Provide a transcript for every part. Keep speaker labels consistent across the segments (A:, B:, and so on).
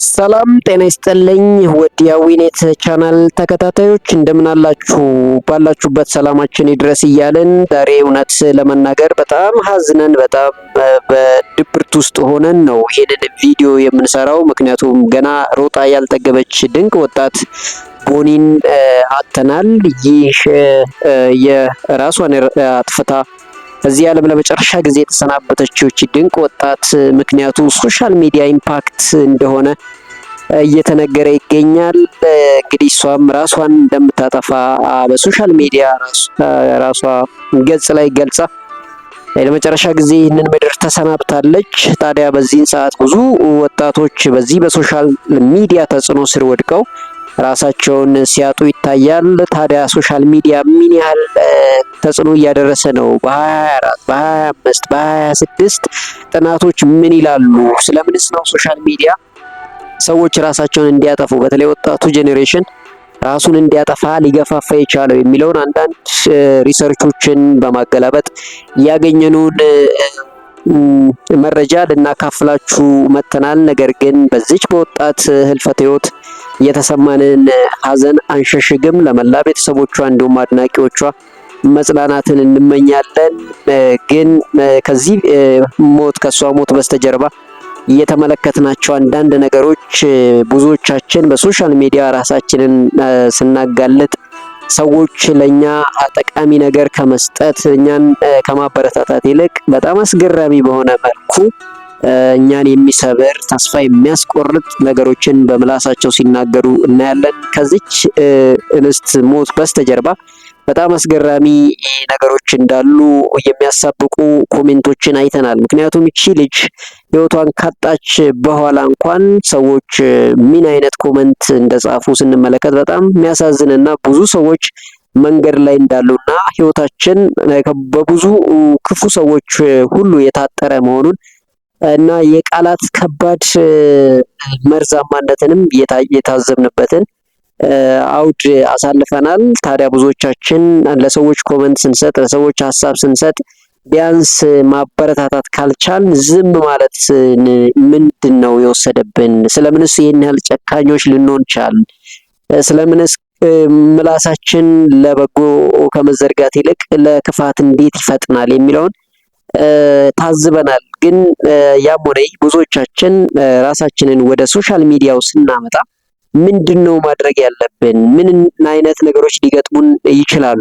A: ሰላም ጤና ይስጥልኝ ውድ የዊኔት ቻናል ተከታታዮች እንደምን አላችሁ? ባላችሁበት ሰላማችን ይድረስ እያልን ዛሬ እውነት ለመናገር በጣም ሀዝነን በጣም በድብርት ውስጥ ሆነን ነው ይሄንን ቪዲዮ የምንሰራው። ምክንያቱም ገና ሮጣ ያልጠገበች ድንቅ ወጣት ቦኒን አጥተናል። ይህ የራሷን አጥፍታ ከዚህ ዓለም ለመጨረሻ ጊዜ የተሰናበተችው ድንቅ ወጣት ምክንያቱ ሶሻል ሚዲያ ኢምፓክት እንደሆነ እየተነገረ ይገኛል። እንግዲህ እሷም ራሷን እንደምታጠፋ በሶሻል ሚዲያ ራሷ ገጽ ላይ ገልጻ ለመጨረሻ ጊዜ ይህንን ምድር ተሰናብታለች። ታዲያ በዚህን ሰዓት ብዙ ወጣቶች በዚህ በሶሻል ሚዲያ ተጽዕኖ ስር ወድቀው ራሳቸውን ሲያጡ ይታያል። ታዲያ ሶሻል ሚዲያ ምን ያህል ተጽዕኖ እያደረሰ ነው? በ24 በ25 በ26 ጥናቶች ምን ይላሉ? ስለምንስ ነው ሶሻል ሚዲያ ሰዎች ራሳቸውን እንዲያጠፉ በተለይ ወጣቱ ጄኔሬሽን ራሱን እንዲያጠፋ ሊገፋፋ የቻለው የሚለውን አንዳንድ ሪሰርቾችን በማገላበጥ ያገኘነውን መረጃ ልናካፍላችሁ መጥተናል። ነገር ግን በዚች በወጣት ህልፈተ ህይወት የተሰማንን ሀዘን አንሸሽግም። ለመላ ቤተሰቦቿ እንዲሁም አድናቂዎቿ መጽናናትን እንመኛለን። ግን ከዚህ ሞት ከሷ ሞት በስተጀርባ የተመለከትናቸው አንዳንድ ነገሮች ብዙዎቻችን በሶሻል ሚዲያ ራሳችንን ስናጋለጥ ሰዎች ለኛ ጠቃሚ ነገር ከመስጠት እኛን ከማበረታታት ይልቅ በጣም አስገራሚ በሆነ መልኩ እኛን የሚሰብር ተስፋ የሚያስቆርጥ ነገሮችን በምላሳቸው ሲናገሩ እናያለን። ከዚች እንስት ሞት በስተጀርባ በጣም አስገራሚ ነገሮች እንዳሉ የሚያሳብቁ ኮሜንቶችን አይተናል። ምክንያቱም እቺ ልጅ ህይወቷን ካጣች በኋላ እንኳን ሰዎች ምን አይነት ኮሜንት እንደጻፉ ስንመለከት በጣም የሚያሳዝንና ብዙ ሰዎች መንገድ ላይ እንዳሉና ህይወታችን በብዙ ክፉ ሰዎች ሁሉ የታጠረ መሆኑን እና የቃላት ከባድ መርዛማነትንም የታዘብንበትን አውድ አሳልፈናል። ታዲያ ብዙዎቻችን ለሰዎች ኮመንት ስንሰጥ ለሰዎች ሀሳብ ስንሰጥ ቢያንስ ማበረታታት ካልቻል ዝም ማለት ምንድን ነው የወሰደብን? ስለምንስ ይህን ያህል ጨካኞች ልንሆን ቻል? ስለምንስ ምላሳችን ለበጎ ከመዘርጋት ይልቅ ለክፋት እንዴት ይፈጥናል የሚለውን ታዝበናል። ግን ያም ሆነ ብዙዎቻችን ራሳችንን ወደ ሶሻል ሚዲያው ስናመጣ ምንድነው ማድረግ ያለብን? ምን አይነት ነገሮች ሊገጥሙን ይችላሉ?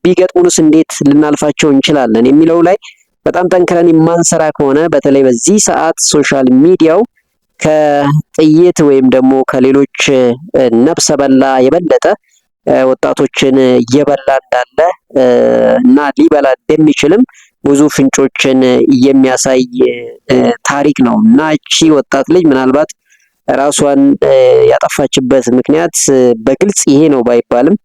A: ቢገጥሙንስ እንዴት ልናልፋቸው እንችላለን? የሚለው ላይ በጣም ጠንክረን የማንሰራ ከሆነ በተለይ በዚህ ሰዓት ሶሻል ሚዲያው ከጥይት ወይም ደግሞ ከሌሎች ነፍሰ በላ የበለጠ ወጣቶችን እየበላ እንዳለ እና ሊበላ እንደሚችልም ብዙ ፍንጮችን የሚያሳይ ታሪክ ነው እና እቺ ወጣት ልጅ ምናልባት ራሷን ያጠፋችበት ምክንያት በግልጽ ይሄ ነው ባይባልም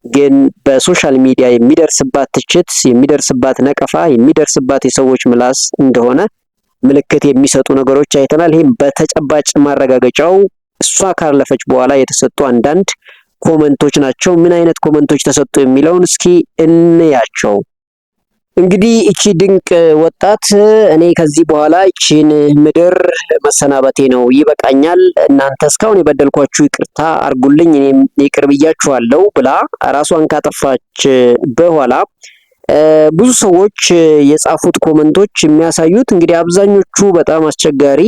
A: ግን በሶሻል ሚዲያ የሚደርስባት ትችት፣ የሚደርስባት ነቀፋ፣ የሚደርስባት የሰዎች ምላስ እንደሆነ ምልክት የሚሰጡ ነገሮች አይተናል። ይህም በተጨባጭ ማረጋገጫው እሷ ካለፈች በኋላ የተሰጡ አንዳንድ ኮመንቶች ናቸው። ምን አይነት ኮመንቶች ተሰጡ የሚለውን እስኪ እንያቸው። እንግዲህ እቺ ድንቅ ወጣት እኔ ከዚህ በኋላ እቺን ምድር መሰናበቴ ነው፣ ይበቃኛል፣ እናንተ እስካሁን የበደልኳችሁ ይቅርታ አርጉልኝ፣ እኔም ይቅር ብያችኋለሁ ብላ ራሷን ካጠፋች በኋላ ብዙ ሰዎች የጻፉት ኮመንቶች የሚያሳዩት እንግዲህ አብዛኞቹ በጣም አስቸጋሪ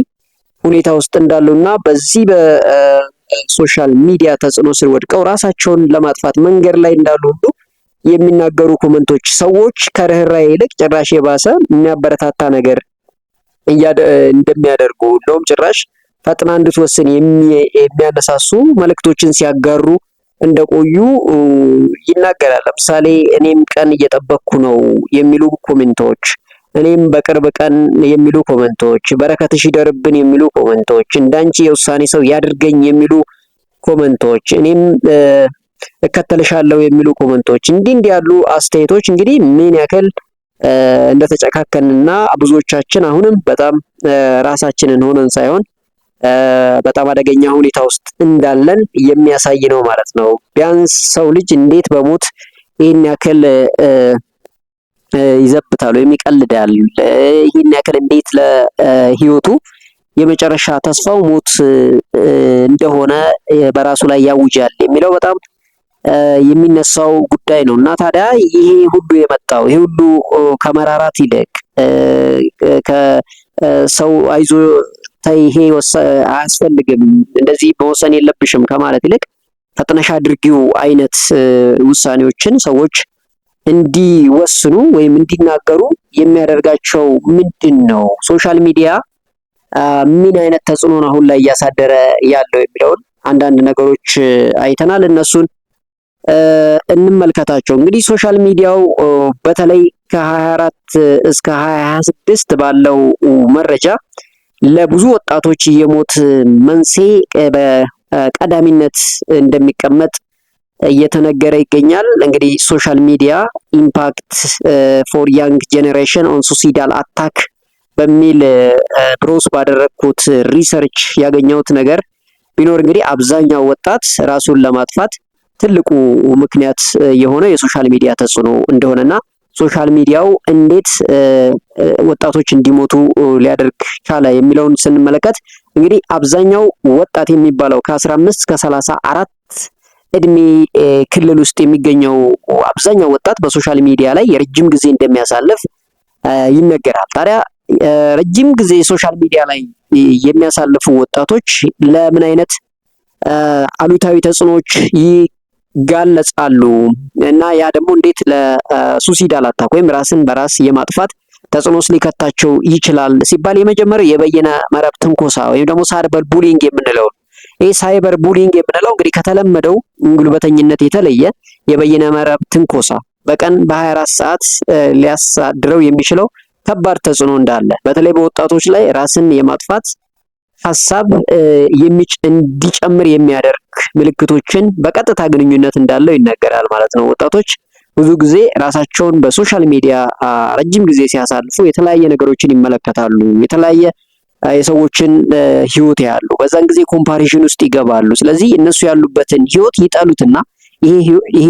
A: ሁኔታ ውስጥ እንዳሉና በዚህ በሶሻል ሚዲያ ተጽዕኖ ስር ወድቀው ራሳቸውን ለማጥፋት መንገድ ላይ እንዳሉ ሁሉ የሚናገሩ ኮመንቶች ሰዎች ከርህራሄ ይልቅ ጭራሽ የባሰ የሚያበረታታ ነገር እንደሚያደርጉ እንደውም ጭራሽ ፈጥና እንድትወስን የሚያነሳሱ መልእክቶችን ሲያጋሩ እንደቆዩ ይናገራል። ለምሳሌ እኔም ቀን እየጠበቅኩ ነው የሚሉ ኮሜንቶች፣ እኔም በቅርብ ቀን የሚሉ ኮሜንቶች፣ በረከትሽ ይደርብን የሚሉ ኮሜንቶች፣ እንዳንቺ የውሳኔ ሰው ያድርገኝ የሚሉ ኮሜንቶች፣ እኔም እከተልሻለሁ የሚሉ ኮሜንቶች፣ እንዲህ ያሉ አስተያየቶች እንግዲህ ምን ያክል እንደተጨካከንና ብዙዎቻችን አሁንም በጣም ራሳችንን ሆነን ሳይሆን በጣም አደገኛ ሁኔታ ውስጥ እንዳለን የሚያሳይ ነው ማለት ነው። ቢያንስ ሰው ልጅ እንዴት በሞት ይህን ያክል ይዘብታል ወይም ይቀልዳል? ይህን ያክል እንዴት ለህይወቱ የመጨረሻ ተስፋው ሞት እንደሆነ በራሱ ላይ ያውጃል የሚለው በጣም የሚነሳው ጉዳይ ነው እና ታዲያ ይሄ ሁሉ የመጣው ይሄ ሁሉ ከመራራት ይልቅ ከሰው አይዞ ተይ ይሄ አያስፈልግም እንደዚህ መወሰን የለብሽም ከማለት ይልቅ ፈጥነሽ አድርጊው አይነት ውሳኔዎችን ሰዎች እንዲወስኑ ወይም እንዲናገሩ የሚያደርጋቸው ምንድን ነው? ሶሻል ሚዲያ ምን አይነት ተጽዕኖ ነው አሁን ላይ እያሳደረ ያለው የሚለውን አንዳንድ ነገሮች አይተናል። እነሱን እንመልከታቸው። እንግዲህ ሶሻል ሚዲያው በተለይ ከ24 እስከ 2026 ባለው መረጃ ለብዙ ወጣቶች የሞት መንስኤ በቀዳሚነት እንደሚቀመጥ እየተነገረ ይገኛል። እንግዲህ ሶሻል ሚዲያ ኢምፓክት ፎር ያንግ ጄኔሬሽን ኦን ሱሲዳል አታክ በሚል ብሮስ ባደረግኩት ሪሰርች ያገኘሁት ነገር ቢኖር እንግዲህ አብዛኛው ወጣት ራሱን ለማጥፋት ትልቁ ምክንያት የሆነ የሶሻል ሚዲያ ተጽዕኖ እንደሆነና ሶሻል ሚዲያው እንዴት ወጣቶች እንዲሞቱ ሊያደርግ ቻለ የሚለውን ስንመለከት እንግዲህ አብዛኛው ወጣት የሚባለው ከ15 እስከ 34 እድሜ ክልል ውስጥ የሚገኘው አብዛኛው ወጣት በሶሻል ሚዲያ ላይ የረጅም ጊዜ እንደሚያሳልፍ ይነገራል። ታዲያ ረጅም ጊዜ ሶሻል ሚዲያ ላይ የሚያሳልፉ ወጣቶች ለምን አይነት አሉታዊ ተጽዕኖዎች ይጋለጻሉ እና ያ ደግሞ እንዴት ለሱሲዳል አታክ ወይም ራስን በራስ የማጥፋት ተጽዕኖስ ሊከታቸው ይችላል ሲባል የመጀመሪያው የበይነ መረብ ትንኮሳ ወይም ደግሞ ሳይበር ቡሊንግ የምንለው ይህ ሳይበር ቡሊንግ የምንለው እንግዲህ ከተለመደው ጉልበተኝነት የተለየ የበይነ መረብ ትንኮሳ በቀን በ24 ሰዓት ሊያሳድረው የሚችለው ከባድ ተጽዕኖ እንዳለ በተለይ በወጣቶች ላይ ራስን የማጥፋት ሐሳብ እንዲጨምር የሚያደርግ ምልክቶችን በቀጥታ ግንኙነት እንዳለው ይነገራል ማለት ነው። ወጣቶች ብዙ ጊዜ ራሳቸውን በሶሻል ሚዲያ ረጅም ጊዜ ሲያሳልፉ የተለያየ ነገሮችን ይመለከታሉ፣ የተለያየ የሰዎችን ህይወት ያሉ በዛን ጊዜ ኮምፓሪዥን ውስጥ ይገባሉ። ስለዚህ እነሱ ያሉበትን ህይወት ይጠሉትና ይሄ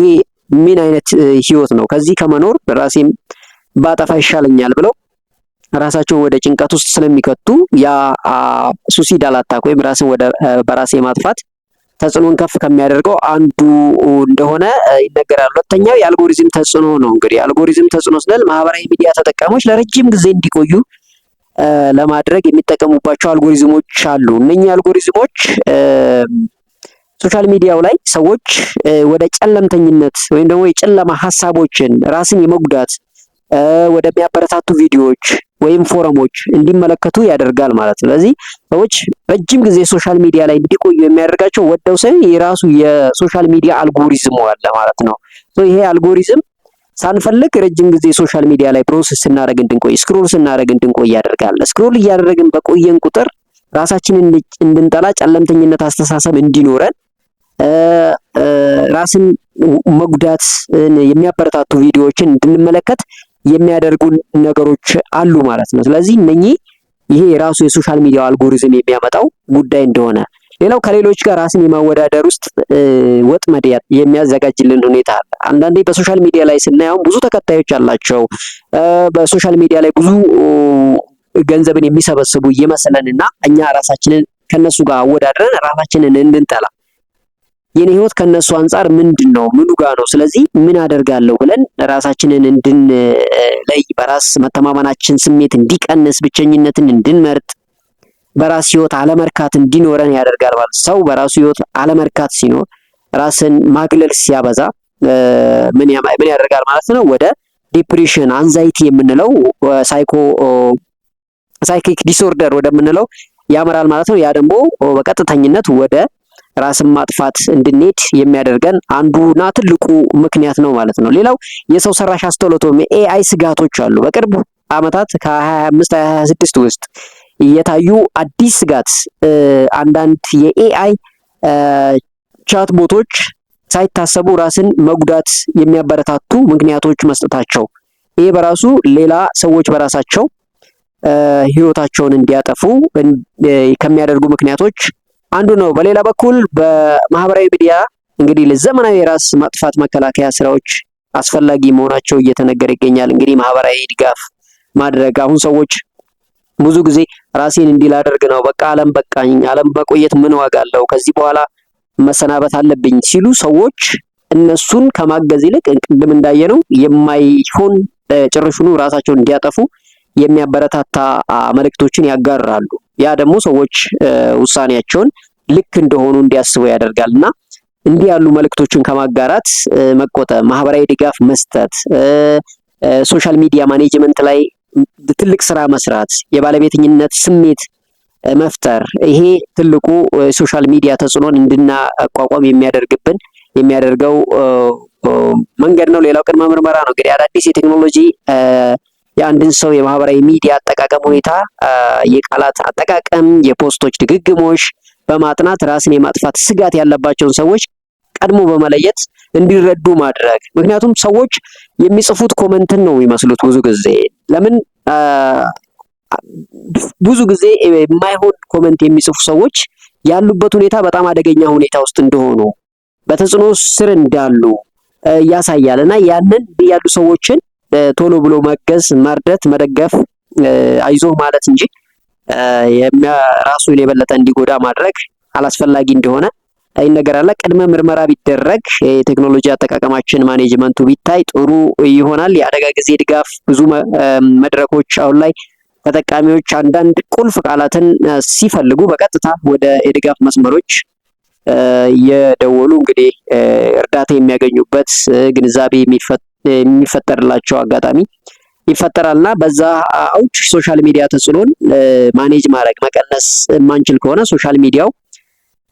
A: ምን አይነት ህይወት ነው ከዚህ ከመኖር ራሴም ባጠፋ ይሻለኛል ብለው ራሳቸውን ወደ ጭንቀት ውስጥ ስለሚከቱ ያ ሱሲዳል አታክ ወይም ራስን ወደ በራስ የማጥፋት ተጽዕኖን ከፍ ከሚያደርገው አንዱ እንደሆነ ይነገራል። ሁለተኛው የአልጎሪዝም ተጽዕኖ ነው። እንግዲህ የአልጎሪዝም ተጽዕኖ ስንል ማህበራዊ ሚዲያ ተጠቃሚዎች ለረጅም ጊዜ እንዲቆዩ ለማድረግ የሚጠቀሙባቸው አልጎሪዝሞች አሉ። እነኚህ አልጎሪዝሞች ሶሻል ሚዲያው ላይ ሰዎች ወደ ጨለምተኝነት ወይም ደግሞ የጨለማ ሀሳቦችን ራስን የመጉዳት ወደሚያበረታቱ ቪዲዮዎች ወይም ፎረሞች እንዲመለከቱ ያደርጋል ማለት ነው። ስለዚህ ሰዎች ረጅም ጊዜ ሶሻል ሚዲያ ላይ እንዲቆዩ የሚያደርጋቸው ወደው ሳይሆን የራሱ የሶሻል ሚዲያ አልጎሪዝም አለ ማለት ነው። ይሄ አልጎሪዝም ሳንፈልግ ረጅም ጊዜ ሶሻል ሚዲያ ላይ ፕሮሰስ ስናደርግ እንድንቆይ ስክሮል ስናደርግ እንድንቆይ ያደርጋል። ስክሮል እያደረግን በቆየን ቁጥር ራሳችንን እንድንጠላ ጨለምተኝነት አስተሳሰብ እንዲኖረን ራስን መጉዳት የሚያበረታቱ ቪዲዮዎችን እንድንመለከት የሚያደርጉ ነገሮች አሉ ማለት ነው። ስለዚህ ይሄ የራሱ የሶሻል ሚዲያ አልጎሪዝም የሚያመጣው ጉዳይ እንደሆነ ሌላው ከሌሎች ጋር ራስን የማወዳደር ውስጥ ወጥመድ የሚያዘጋጅልን ሁኔታ አለ። አንዳንዴ በሶሻል ሚዲያ ላይ ስናየው ብዙ ተከታዮች አላቸው በሶሻል ሚዲያ ላይ ብዙ ገንዘብን የሚሰበስቡ እየመሰለንና እኛ ራሳችንን ከነሱ ጋር አወዳድረን ራሳችንን እንድንጠላ የኔ ህይወት ከነሱ አንጻር ምንድነው ምኑ ጋር ነው ስለዚህ ምን አደርጋለሁ ብለን ራሳችንን እንድንለይ በራስ መተማመናችን ስሜት እንዲቀንስ ብቸኝነትን እንድንመርጥ በራስ ህይወት አለመርካት እንዲኖረን ያደርጋል ማለት ሰው በራሱ ህይወት አለመርካት ሲኖር ራስን ማግለል ሲያበዛ ምን ያደርጋል ማለት ነው ወደ ዲፕሬሽን አንዛይቲ የምንለው ሳይኪክ ዲስኦርደር ወደምንለው ያመራል ማለት ነው። ያ ደግሞ በቀጥተኝነት ወደ ራስን ማጥፋት እንድንሄድ የሚያደርገን አንዱና ትልቁ ምክንያት ነው ማለት ነው። ሌላው የሰው ሰራሽ አስተውሎት ኤአይ ስጋቶች አሉ። በቅርብ ዓመታት ከ25 26 ውስጥ የታዩ አዲስ ስጋት አንዳንድ የኤአይ ቻት ቦቶች ሳይታሰቡ ራስን መጉዳት የሚያበረታቱ ምክንያቶች መስጠታቸው ይሄ በራሱ ሌላ ሰዎች በራሳቸው ህይወታቸውን እንዲያጠፉ ከሚያደርጉ ምክንያቶች አንዱ ነው። በሌላ በኩል በማህበራዊ ሚዲያ እንግዲህ ለዘመናዊ የራስ ማጥፋት መከላከያ ስራዎች አስፈላጊ መሆናቸው እየተነገረ ይገኛል። እንግዲህ ማህበራዊ ድጋፍ ማድረግ አሁን ሰዎች ብዙ ጊዜ ራሴን እንዲህ ላደርግ ነው፣ በቃ ዓለም በቃኝ፣ ዓለም መቆየት ምን ዋጋ አለው፣ ከዚህ በኋላ መሰናበት አለብኝ ሲሉ ሰዎች እነሱን ከማገዝ ይልቅ ቅድም እንዳየነው የማይሆን ጭራሹኑ ራሳቸውን እንዲያጠፉ የሚያበረታታ መልእክቶችን ያጋራሉ። ያ ደግሞ ሰዎች ውሳኔያቸውን ልክ እንደሆኑ እንዲያስቡ ያደርጋልና እንዲህ ያሉ መልእክቶችን ከማጋራት መቆጠብ፣ ማህበራዊ ድጋፍ መስጠት፣ ሶሻል ሚዲያ ማኔጅመንት ላይ ትልቅ ስራ መስራት፣ የባለቤተኝነት ስሜት መፍጠር፣ ይሄ ትልቁ ሶሻል ሚዲያ ተጽዕኖን እንድናቋቋም የሚያደርገው መንገድ ነው። ሌላው ቅድመ ምርመራ ነው። እንግዲህ አዳዲስ የቴክኖሎጂ የአንድን ሰው የማህበራዊ ሚዲያ አጠቃቀም ሁኔታ፣ የቃላት አጠቃቀም፣ የፖስቶች ድግግሞሽ በማጥናት ራስን የማጥፋት ስጋት ያለባቸውን ሰዎች ቀድሞ በመለየት እንዲረዱ ማድረግ። ምክንያቱም ሰዎች የሚጽፉት ኮመንትን ነው የሚመስሉት ብዙ ጊዜ። ለምን ብዙ ጊዜ የማይሆን ኮመንት የሚጽፉ ሰዎች ያሉበት ሁኔታ በጣም አደገኛ ሁኔታ ውስጥ እንደሆኑ፣ በተጽዕኖ ስር እንዳሉ ያሳያል እና ያንን ያሉ ሰዎችን ቶሎ ብሎ ማገዝ፣ መርዳት፣ መደገፍ፣ አይዞህ ማለት እንጂ ራሱን የበለጠ እንዲጎዳ ማድረግ አላስፈላጊ እንደሆነ ይነገራል። ቅድመ ምርመራ ቢደረግ የቴክኖሎጂ አጠቃቀማችን ማኔጅመንቱ ቢታይ ጥሩ ይሆናል። የአደጋ ጊዜ ድጋፍ ብዙ መድረኮች አሁን ላይ ተጠቃሚዎች አንዳንድ ቁልፍ ቃላትን ሲፈልጉ በቀጥታ ወደ የድጋፍ መስመሮች የደወሉ እንግዲህ እርዳታ የሚያገኙበት ግንዛቤ የሚፈጠርላቸው አጋጣሚ ይፈጠራልና በዛ አውድ ሶሻል ሚዲያ ተጽዕኖን ማኔጅ ማድረግ መቀነስ የማንችል ከሆነ ሶሻል ሚዲያው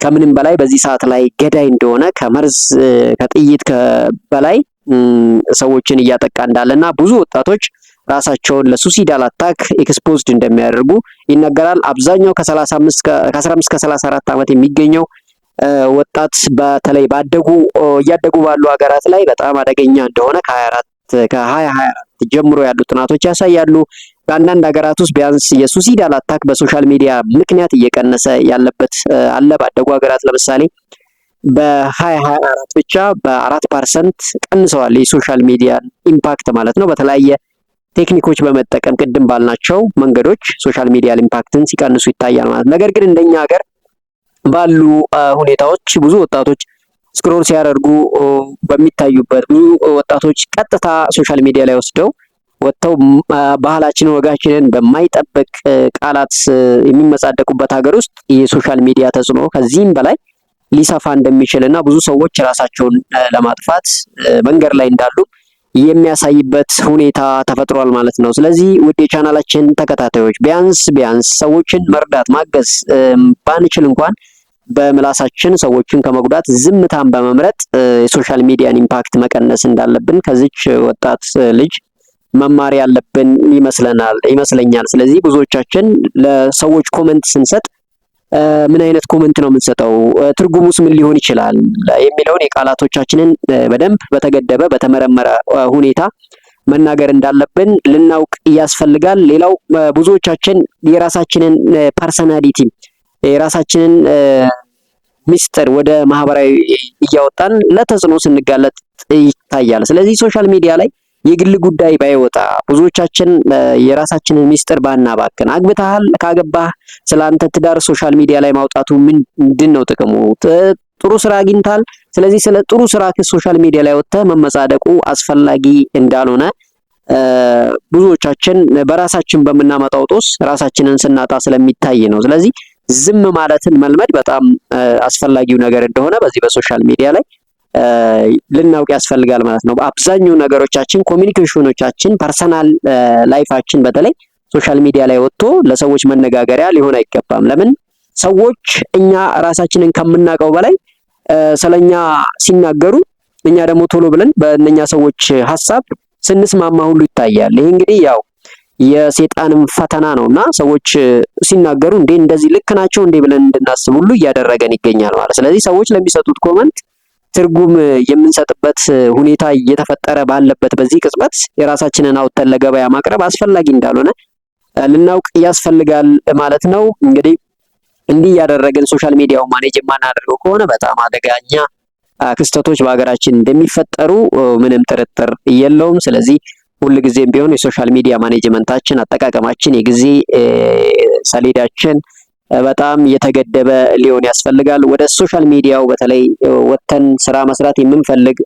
A: ከምንም በላይ በዚህ ሰዓት ላይ ገዳይ እንደሆነ ከመርዝ ከጥይት በላይ ሰዎችን እያጠቃ እንዳለና ብዙ ወጣቶች ራሳቸውን ለሱሲዳል አታክ ኤክስፖዝድ እንደሚያደርጉ ይነገራል። አብዛኛው ከ15 ከ34 ዓመት የሚገኘው ወጣት በተለይ እያደጉ ባሉ ሀገራት ላይ በጣም አደገኛ እንደሆነ ከ2024 ጀምሮ ያሉ ጥናቶች ያሳያሉ። በአንዳንድ ሀገራት ውስጥ ቢያንስ የሱሲዳል አታክ በሶሻል ሚዲያ ምክንያት እየቀነሰ ያለበት አለ። ባደጉ ሀገራት ለምሳሌ በ2024 ብቻ በ4% ቀንሰዋል የሶሻል ሚዲያ ኢምፓክት ማለት ነው። በተለያየ ቴክኒኮች በመጠቀም ቅድም ባልናቸው መንገዶች ሶሻል ሚዲያ ኢምፓክትን ሲቀንሱ ይታያል ማለት ነው። ነገር ግን እንደኛ ሀገር ባሉ ሁኔታዎች ብዙ ወጣቶች ስክሮል ሲያደርጉ በሚታዩበት ብዙ ወጣቶች ቀጥታ ሶሻል ሚዲያ ላይ ወጥተው ባህላችንን ወጋችንን በማይጠብቅ ቃላት የሚመጻደቁበት ሀገር ውስጥ የሶሻል ሚዲያ ተጽዕኖ ከዚህም በላይ ሊሰፋ እንደሚችል እና ብዙ ሰዎች ራሳቸውን ለማጥፋት መንገድ ላይ እንዳሉ የሚያሳይበት ሁኔታ ተፈጥሯል ማለት ነው። ስለዚህ ውድ የቻናላችን ተከታታዮች ቢያንስ ሰዎችን መርዳት ማገዝ ባንችል እንኳን በምላሳችን ሰዎችን ከመጉዳት ዝምታን በመምረጥ የሶሻል ሚዲያን ኢምፓክት መቀነስ እንዳለብን ከዚች ወጣት ልጅ መማር ያለብን ይመስለኛል። ስለዚህ ብዙዎቻችን ለሰዎች ኮመንት ስንሰጥ ምን አይነት ኮመንት ነው የምንሰጠው፣ ትርጉሙስ ምን ሊሆን ይችላል የሚለውን የቃላቶቻችንን በደንብ በተገደበ በተመረመረ ሁኔታ መናገር እንዳለብን ልናውቅ ያስፈልጋል። ሌላው ብዙዎቻችን የራሳችንን ፐርሰናሊቲ የራሳችንን ሚስጥር ወደ ማህበራዊ እያወጣን ለተጽዕኖ ስንጋለጥ ይታያል። ስለዚህ ሶሻል ሚዲያ ላይ የግል ጉዳይ ባይወጣ ብዙዎቻችን የራሳችንን ሚስጥር ባናባክን፣ አግብተሃል ካገባህ ስለአንተ ትዳር ሶሻል ሚዲያ ላይ ማውጣቱ ምንድነው ጥቅሙ? ጥሩ ስራ አግኝታል፣ ስለዚህ ስለ ጥሩ ስራ ሶሻል ሚዲያ ላይ ወጥተህ መመጻደቁ አስፈላጊ እንዳልሆነ ብዙዎቻችን በራሳችን በምናመጣው ጦስ ራሳችንን ስናጣ ስለሚታይ ነው። ስለዚህ ዝም ማለትን መልመድ በጣም አስፈላጊው ነገር እንደሆነ በዚህ በሶሻል ሚዲያ ላይ ልናውቅ ያስፈልጋል ማለት ነው። አብዛኛው ነገሮቻችን ኮሚኒኬሽኖቻችን ፐርሰናል ላይፋችን በተለይ ሶሻል ሚዲያ ላይ ወጥቶ ለሰዎች መነጋገሪያ ሊሆን አይገባም። ለምን ሰዎች እኛ ራሳችንን ከምናውቀው በላይ ስለኛ ሲናገሩ እኛ ደግሞ ቶሎ ብለን በእነኛ ሰዎች ሐሳብ ስንስማማ ሁሉ ይታያል። ይሄ እንግዲህ ያው የሰይጣንም ፈተና ነውና ሰዎች ሲናገሩ እንደዚህ ልክ ናቸው ብለን እንድናስብ ሁሉ እያደረገን ይገኛል ማለት። ስለዚህ ሰዎች ለሚሰጡት ኮመንት ትርጉም የምንሰጥበት ሁኔታ እየተፈጠረ ባለበት በዚህ ቅጽበት የራሳችንን አውጥተን ለገበያ ማቅረብ አስፈላጊ እንዳልሆነ ልናውቅ ያስፈልጋል ማለት ነው። እንግዲህ እንዲህ ያደረግን ሶሻል ሚዲያው ማኔጅ የማናደርገው ከሆነ በጣም አደገኛ ክስተቶች በሀገራችን እንደሚፈጠሩ ምንም ጥርጥር የለውም። ስለዚህ ሁልጊዜም ቢሆን የሶሻል ሚዲያ ማኔጅመንታችን አጠቃቀማችን የጊዜ ሰሌዳችን በጣም የተገደበ ሊሆን ያስፈልጋል። ወደ ሶሻል ሚዲያው በተለይ ወተን ስራ መስራት የምንፈልግ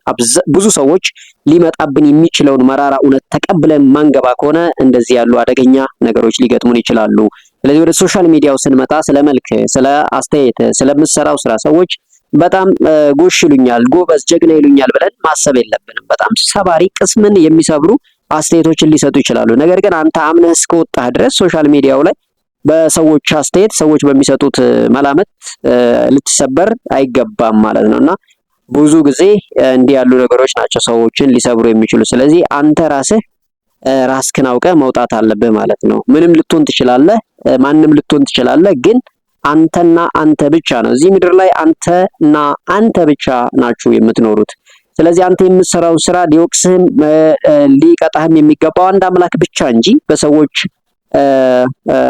A: ብዙ ሰዎች ሊመጣብን የሚችለውን መራራ እውነት ተቀብለን ማንገባ ከሆነ እንደዚህ ያሉ አደገኛ ነገሮች ሊገጥሙን ይችላሉ። ስለዚህ ወደ ሶሻል ሚዲያው ስንመጣ ስለ መልክ፣ ስለ አስተያየት፣ ስለምሰራው ስራ ሰዎች በጣም ጎሽ ይሉኛል፣ ጎበዝ፣ ጀግና ይሉኛል ብለን ማሰብ የለብንም። በጣም ሰባሪ ቅስምን የሚሰብሩ አስተያየቶችን ሊሰጡ ይችላሉ። ነገር ግን አንተ አምነህ እስከወጣህ ድረስ ሶሻል ሚዲያው ላይ በሰዎች አስተያየት ሰዎች በሚሰጡት መላመት ልትሰበር አይገባም ማለት ነውና ብዙ ጊዜ እንዲህ ያሉ ነገሮች ናቸው ሰዎችን ሊሰብሩ የሚችሉ። ስለዚህ አንተ ራስህን አውቀህ መውጣት አለብህ ማለት ነው። ምንም ልትሆን ትችላለህ፣ ማንም ልትሆን ትችላለህ፣ ግን አንተና አንተ ብቻ ነው። እዚህ ምድር ላይ አንተና አንተ ብቻ ናችሁ የምትኖሩት። ስለዚህ አንተ የምትሰራውን ስራ ሊወቅስህም ሊቀጣህም የሚገባው አንድ አምላክ ብቻ እንጂ በሰዎች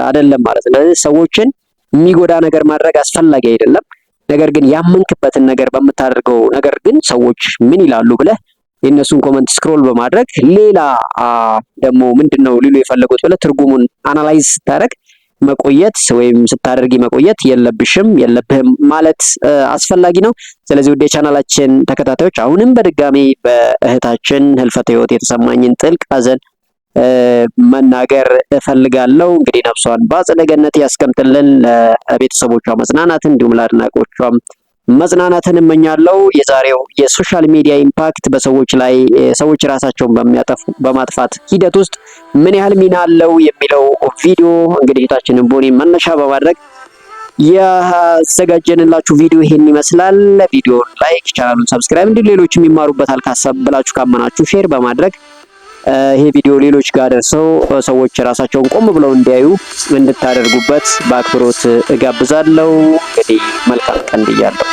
A: አይደለም ማለት ነው። ሰዎችን የሚጎዳ ነገር ማድረግ አስፈላጊ አይደለም። ነገር ግን ያመንክበትን ነገር በምታደርገው ነገር ግን ሰዎች ምን ይላሉ ብለህ የእነሱን ኮመንት ስክሮል በማድረግ ሌላ ደግሞ ምንድነው ሊሉ የፈለጉት ብለህ ትርጉሙን አናላይዝ ስታደርግ መቆየት ወይም ስታደርጊ መቆየት የለብህም ማለት አስፈላጊ ነው። ስለዚህ ወደ ቻናላችን ተከታታዮች አሁንም በድጋሚ በእህታችን ህልፈተ ህይወት የተሰማኝን ጥልቅ ሐዘን መናገር እፈልጋለሁ። እንግዲህ ነፍሷን በአጸደ ገነት ያስቀምጥልን፣ ለቤተሰቦቿ መጽናናትን እንዲሁም ለአድናቂዎቿም መጽናናትን እመኛለሁ። የዛሬው የሶሻል ሚዲያ ኢምፓክት በሰዎች ላይ ሰዎች ራሳቸውን በማጥፋት ሂደት ውስጥ ምን ያህል ሚና አለው የሚለው ቪዲዮ እንግዲህ እህታችንን ቦኒ መነሻ በማድረግ ያዘጋጀንላችሁ ቪዲዮ ይሄን ይመስላል። ቪዲዮውን ላይክ፣ ቻናሉን ሰብስክራይብ እንዲሁ ሌሎችም ይማሩበታል ካሰብላችሁ ካመናችሁ ሼር በማድረግ ይሄ ቪዲዮ ሌሎች ጋር ደርሰው ሰዎች ራሳቸውን ቆም ብለው እንዲያዩ እንድታደርጉበት በአክብሮት እጋብዛለሁ። እንግዲህ መልካም ቀን ብያለሁ።